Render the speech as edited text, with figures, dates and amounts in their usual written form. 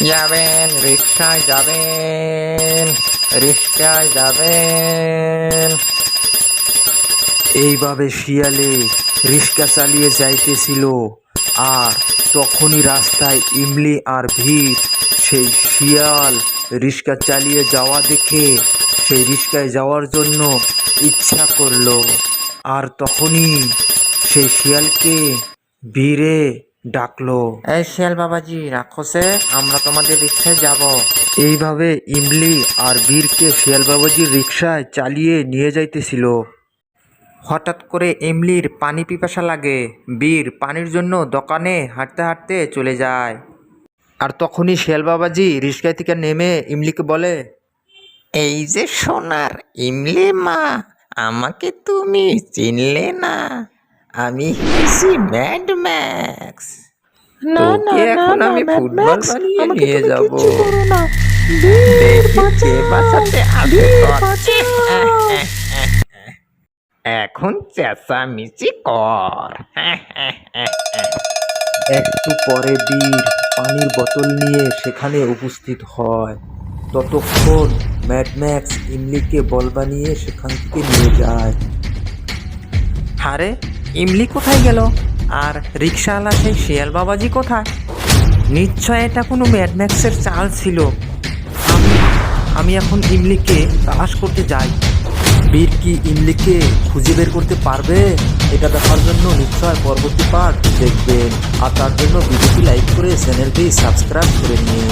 যাবেন, রিকশায় যাবেন, রিকশায় যাবেন। এইভাবে শিয়ালে রিক্সা চালিয়ে যাইতেছিল। আর তখনই রাস্তায় ইমলি আর ভিড়। সেই শিয়াল রিক্সা চালিয়ে যাওয়া দেখে সেই রিক্সায় যাওয়ার জন্য ইচ্ছা করলো। আর তখনই সেই শিয়ালকে ভিড়ে ডাকলো। এই শিয়াল বাবাজি, রাক্ষসে আমরা তোমাদের রিকশায় যাব। এইভাবে ইমলি আর বীরকে শিয়াল বাবাজির রিক্সায় চালিয়ে নিয়ে যাইতেছিল। হঠাৎ করে ইমলির পানি পিপাসা লাগে। বীর পানির জন্য দোকানে হাঁটতে হাঁটতে চলে যায়। আর তখনই শিয়াল বাবাজি রিক্সা থেকে নেমে ইমলিকে বলে, এই যে সোনার ইমলি মা, আমাকে তুমি চিনলে না? আমি হচ্ছি ম্যাড ম্যাক্স। না না তোকে না এখন না আমি ম্যাড ফুটবল ম্যাক্স, বানিয়ে আমাকে নিয়ে তুমি যাব। কিচ্ছু করো না। বীর দেখি কে বাঁচাও, বাঁচাতে আসে বীর তোর। বাঁচাও। এখন চেঁচামেচি কর। একটু পরে বীর পানির বোতল নিয়ে সেখানে উপস্থিত হয়। ততক্ষণ ম্যাডম্যাক্স ইমলিকে বল বানিয়ে সেখান থেকে নিয়ে যায়। আরে ইমলি কোথায় গেল? আর রিক্সাওয়ালা সেই শিয়াল বাবাজি কোথায়? নিশ্চয় এটা কোনো ম্যাডম্যাক্সের চাল ছিল। আমি আমি এখন ইমলিকে তালাশ করতে যাই। বীর কি ইমলিকে খুঁজে বের করতে পারবে? এটা দেখার জন্য নিশ্চয় পরবর্তী পার্ট দেখবেন। আর তার জন্য ভিডিওটি লাইক করে চ্যানেলটি সাবস্ক্রাইব করে নিন।